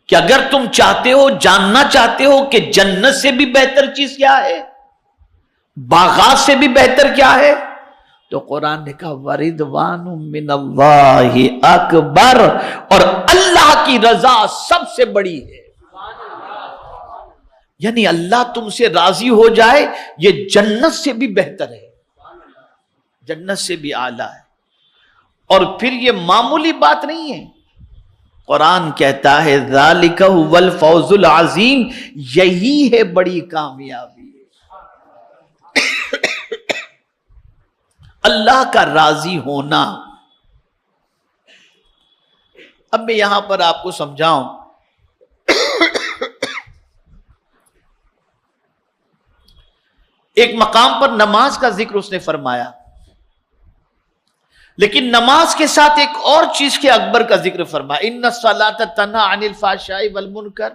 کہ اگر تم چاہتے ہو، جاننا چاہتے ہو کہ جنت سے بھی بہتر چیز کیا ہے، باغات سے بھی بہتر کیا ہے، تو قرآن نے کہا وَرِضْوَانٌ مِّنَ اللَّهِ اکبر، اور اللہ کی رضا سب سے بڑی ہے۔ یعنی اللہ تم سے راضی ہو جائے، یہ جنت سے بھی بہتر ہے، جنت سے بھی اعلیٰ ہے۔ اور پھر یہ معمولی بات نہیں ہے، قرآن کہتا ہے ذَلِكَ هُوَ الْفَوْزُ الْعَظِيمُ، یہی ہے بڑی کامیابی، اللہ کا راضی ہونا۔ اب میں یہاں پر آپ کو سمجھاؤں، ایک مقام پر نماز کا ذکر اس نے فرمایا، لیکن نماز کے ساتھ ایک اور چیز کے اکبر کا ذکر فرمایا، ان الصلاۃ تنہی عن الفحشاء والمنکر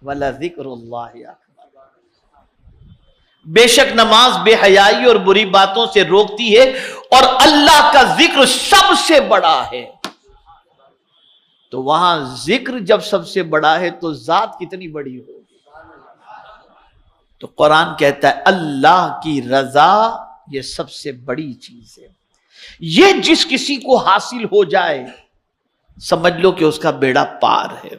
ولذکر اللہ اکبر، بے شک نماز بے حیائی اور بری باتوں سے روکتی ہے، اور اللہ کا ذکر سب سے بڑا ہے۔ تو وہاں ذکر جب سب سے بڑا ہے تو ذات کتنی بڑی ہوگی؟ تو قرآن کہتا ہے اللہ کی رضا یہ سب سے بڑی چیز ہے، یہ جس کسی کو حاصل ہو جائے سمجھ لو کہ اس کا بیڑا پار ہے۔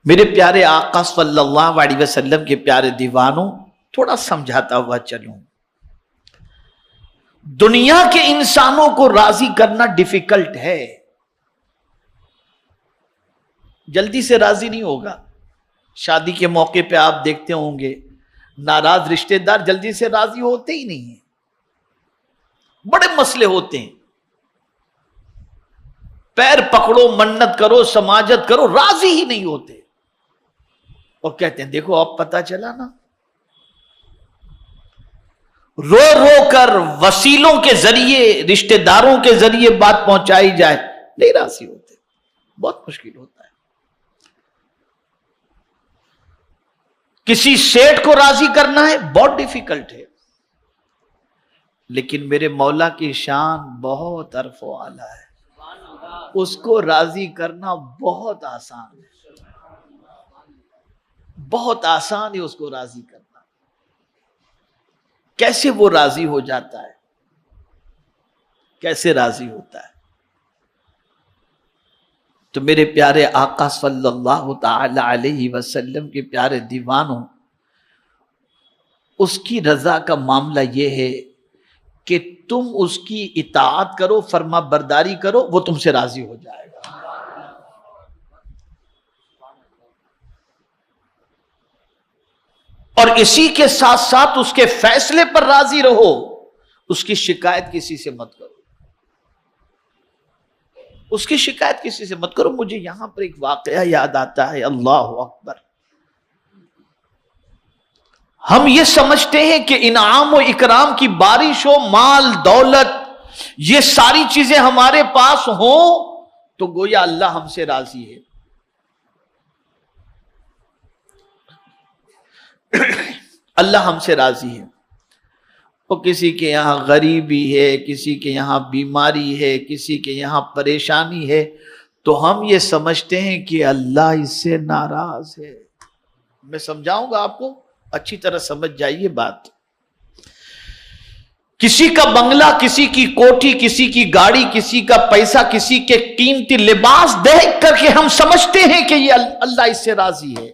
میرے پیارے آقا صلی اللہ علیہ وسلم کے پیارے دیوانوں، تھوڑا سمجھاتا ہوا چلوں، دنیا کے انسانوں کو راضی کرنا ڈیفیکلٹ ہے، جلدی سے راضی نہیں ہوگا۔ شادی کے موقع پہ آپ دیکھتے ہوں گے ناراض رشتہ دار جلدی سے راضی ہوتے ہی نہیں ہیں، بڑے مسئلے ہوتے ہیں، پیر پکڑو، منت کرو، سماجت کرو، راضی ہی نہیں ہوتے، اور کہتے ہیں دیکھو اب پتہ چلا نا، رو رو کر وسیلوں کے ذریعے، رشتہ داروں کے ذریعے بات پہنچائی جائے، نہیں راضی ہوتے، بہت مشکل ہوتا ہے۔ کسی سیٹ کو راضی کرنا ہے بہت ڈیفیکلٹ ہے، لیکن میرے مولا کی شان بہت عرف و اعلیٰ ہے، اس کو راضی کرنا بہت آسان ہے، بہت آسان ہے اس کو راضی کرنا۔ کیسے وہ راضی ہو جاتا ہے، کیسے راضی ہوتا ہے؟ تو میرے پیارے آقا صلی اللہ تعالی علیہ وسلم کے پیارے دیوانوں، اس کی رضا کا معاملہ یہ ہے کہ تم اس کی اطاعت کرو، فرما برداری کرو، وہ تم سے راضی ہو جائے گا۔ اور اسی کے ساتھ ساتھ اس کے فیصلے پر راضی رہو، اس کی شکایت کسی سے مت کرو، اس کی شکایت کسی سے مت کرو۔ مجھے یہاں پر ایک واقعہ یاد آتا ہے، اللہ اکبر۔ ہم یہ سمجھتے ہیں کہ انعام و اکرام کی بارش ہو، مال دولت، یہ ساری چیزیں ہمارے پاس ہوں تو گویا اللہ ہم سے راضی ہے۔ اللہ ہم سے راضی ہے۔ اور کسی کے یہاں غریبی ہے، کسی کے یہاں بیماری ہے، کسی کے یہاں پریشانی ہے، تو ہم یہ سمجھتے ہیں کہ اللہ اس سے ناراض ہے۔ میں سمجھاؤں گا آپ کو، اچھی طرح سمجھ جائیے بات۔ کسی کا بنگلہ، کسی کی کوٹھی، کسی کی گاڑی، کسی کا پیسہ، کسی کے قیمتی لباس دیکھ کر کے ہم سمجھتے ہیں کہ یہ اللہ اس سے راضی ہے،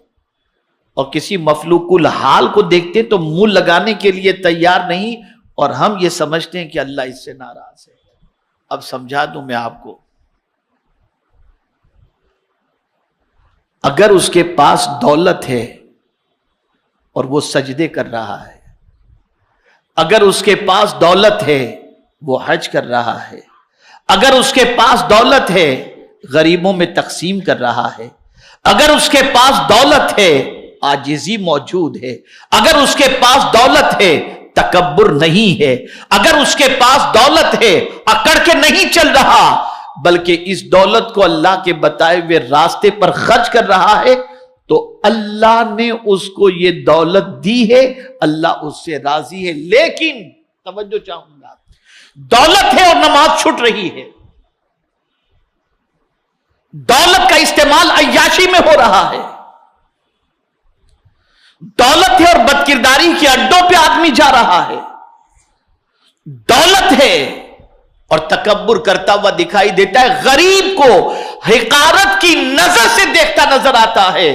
اور کسی مخلوق الحال کو دیکھتے تو منہ لگانے کے لیے تیار نہیں، اور ہم یہ سمجھتے ہیں کہ اللہ اس سے ناراض ہے۔ اب سمجھا دوں میں آپ کو، اگر اس کے پاس دولت ہے اور وہ سجدے کر رہا ہے، اگر اس کے پاس دولت ہے وہ حج کر رہا ہے، اگر اس کے پاس دولت ہے غریبوں میں تقسیم کر رہا ہے، اگر اس کے پاس دولت ہے عاجزی موجود ہے، اگر اس کے پاس دولت ہے تکبر نہیں ہے، اگر اس کے پاس دولت ہے اکڑ کے نہیں چل رہا بلکہ اس دولت کو اللہ کے بتائے ہوئے راستے پر خرچ کر رہا ہے، تو اللہ نے اس کو یہ دولت دی ہے، اللہ اس سے راضی ہے۔ لیکن توجہ چاہوں گا، دولت ہے اور نماز چھوٹ رہی ہے، دولت کا استعمال عیاشی میں ہو رہا ہے، دولت ہے اور بدکرداری کے اڈوں پہ آدمی جا رہا ہے، دولت ہے اور تکبر کرتا ہوا دکھائی دیتا ہے، غریب کو حقارت کی نظر سے دیکھتا نظر آتا ہے،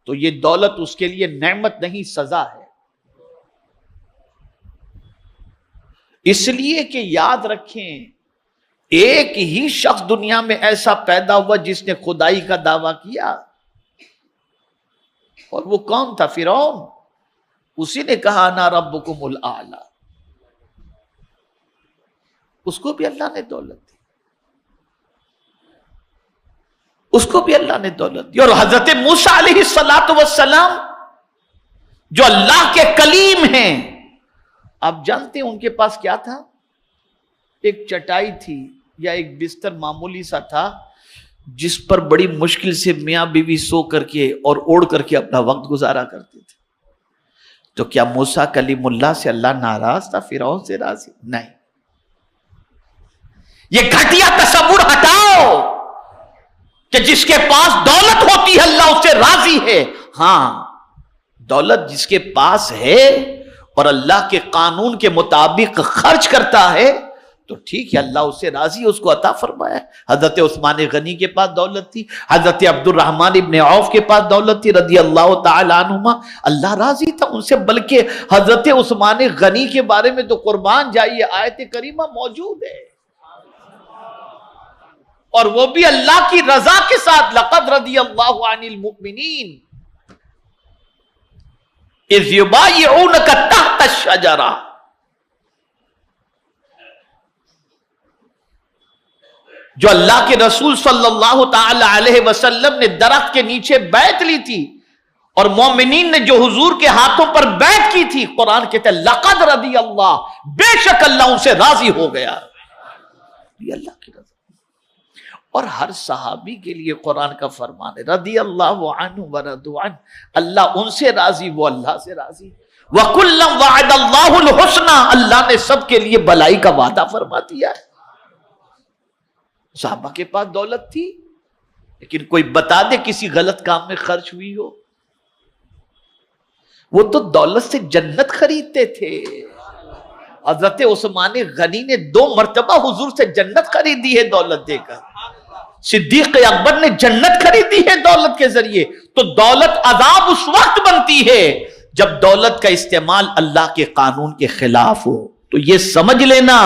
تو یہ دولت اس کے لیے نعمت نہیں سزا ہے۔ اس لیے کہ یاد رکھیں، ایک ہی شخص دنیا میں ایسا پیدا ہوا جس نے خدائی کا دعویٰ کیا، اور وہ کون تھا؟ فرعون۔ اسی نے کہا انا ربکم الاعلی، اس کو بھی اللہ نے دولت دی، اس کو بھی اللہ نے دولت دی۔ اور حضرت موسیٰ علیہ السلام جو اللہ کے کلیم ہیں، آپ جانتے ہیں ان کے پاس کیا تھا؟ ایک چٹائی تھی یا ایک بستر معمولی سا تھا جس پر بڑی مشکل سے میاں بیوی سو کر کے اور اوڑھ کر کے اپنا وقت گزارا کرتے تھے۔ تو کیا موسیٰ کلیم اللہ سے اللہ ناراض تھا؟ فرعون سے راضی نہیں۔ یہ گھٹیا تصور ہٹاؤ کہ جس کے پاس دولت ہوتی ہے اللہ اس سے راضی ہے۔ ہاں، دولت جس کے پاس ہے اور اللہ کے قانون کے مطابق خرچ کرتا ہے تو ٹھیک ہے، اللہ اس سے راضی ہے، اس کو عطا فرمایا۔ حضرت عثمان غنی کے پاس دولت تھی، حضرت عبد الرحمن ابن عوف کے پاس دولت تھی رضی اللہ تعالی عنہما، اللہ راضی تھا ان سے۔ بلکہ حضرت عثمان غنی کے بارے میں تو قربان جائیے آیت کریمہ موجود ہے، اور وہ بھی اللہ کی رضا کے ساتھ، لقد رضی اللہ عن المؤمنین اذ یبایعونک تحت الشجرہ۔ جو اللہ کے رسول صلی اللہ تعالی علیہ وسلم نے درخت کے نیچے بیعت لی تھی اور مومنین نے جو حضور کے ہاتھوں پر بیعت کی تھی، قرآن کہتا ہے لقد رضی اللہ، بے شک اللہ ان سے راضی ہو گیا۔ یہ اللہ کی رضا، اور ہر صحابی کے لیے قرآن کا فرمان ہے رضی اللہ عنہ ورضوا عنہ، اللہ ان سے راضی، وہ اللہ سے راضی۔ وَكُلًّا وَعَدَ اللَّهُ الْحُسْنَى، اللہ نے سب کے لیے بھلائی کا وعدہ فرما دیا ہے۔ صحابہ کے پاس دولت تھی، لیکن کوئی بتا دے کسی غلط کام میں خرچ ہوئی ہو؟ وہ تو دولت سے جنت خریدتے تھے۔ حضرت عثمان غنی نے 2 مرتبہ حضور سے جنت خریدی ہے دولت دے کر، صدیق اکبر نے جنت خریدی ہے دولت کے ذریعے۔ تو دولت عذاب اس وقت بنتی ہے جب دولت کا استعمال اللہ کے قانون کے خلاف ہو۔ تو یہ سمجھ لینا،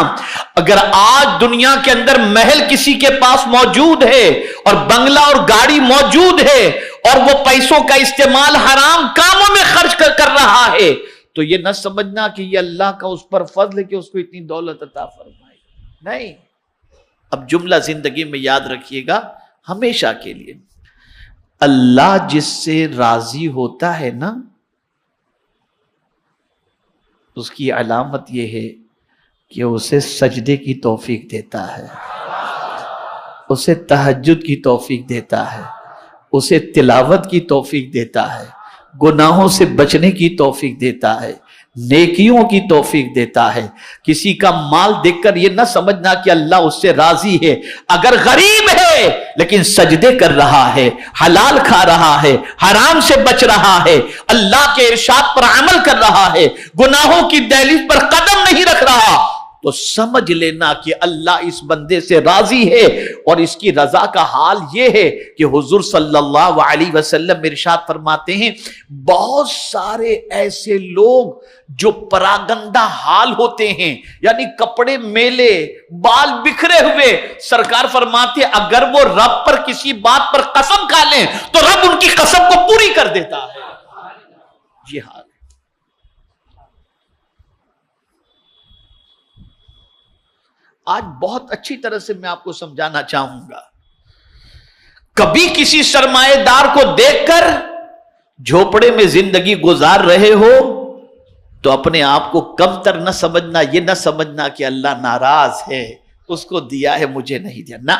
اگر آج دنیا کے اندر محل کسی کے پاس موجود ہے اور بنگلہ اور گاڑی موجود ہے اور وہ پیسوں کا استعمال حرام کاموں میں خرچ کر رہا ہے، تو یہ نہ سمجھنا کہ یہ اللہ کا اس پر فضل ہے کہ اس کو اتنی دولت عطا فرمائی، نہیں۔ اب جملہ زندگی میں یاد رکھیے گا ہمیشہ کے لیے، اللہ جس سے راضی ہوتا ہے نا، اس کی علامت یہ ہے کہ اسے سجدے کی توفیق دیتا ہے، اسے تہجد کی توفیق دیتا ہے، اسے تلاوت کی توفیق دیتا ہے، گناہوں سے بچنے کی توفیق دیتا ہے، نیکیوں کی توفیق دیتا ہے۔ کسی کا مال دیکھ کر یہ نہ سمجھنا کہ اللہ اس سے راضی ہے۔ اگر غریب ہے لیکن سجدے کر رہا ہے، حلال کھا رہا ہے، حرام سے بچ رہا ہے، اللہ کے ارشاد پر عمل کر رہا ہے، گناہوں کی دہلیز پر قدم نہیں رکھ رہا، تو سمجھ لینا کہ اللہ اس بندے سے راضی ہے۔ اور اس کی رضا کا حال یہ ہے کہ حضور صلی اللہ علیہ وسلم ارشاد فرماتے ہیں، بہت سارے ایسے لوگ جو پراگندہ حال ہوتے ہیں، یعنی کپڑے میلے، بال بکھرے ہوئے، سرکار فرماتے ہیں اگر وہ رب پر کسی بات پر قسم کھا لیں تو رب ان کی قسم کو پوری کر دیتا ہے۔ یہ حال ہے۔ آج بہت اچھی طرح سے میں آپ کو سمجھانا چاہوں گا، کبھی کسی سرمایہ دار کو دیکھ کر جھوپڑے میں زندگی گزار رہے ہو تو اپنے آپ کو کم تر نہ سمجھنا، یہ نہ سمجھنا کہ اللہ ناراض ہے، اس کو دیا ہے مجھے نہیں دیا، نہ۔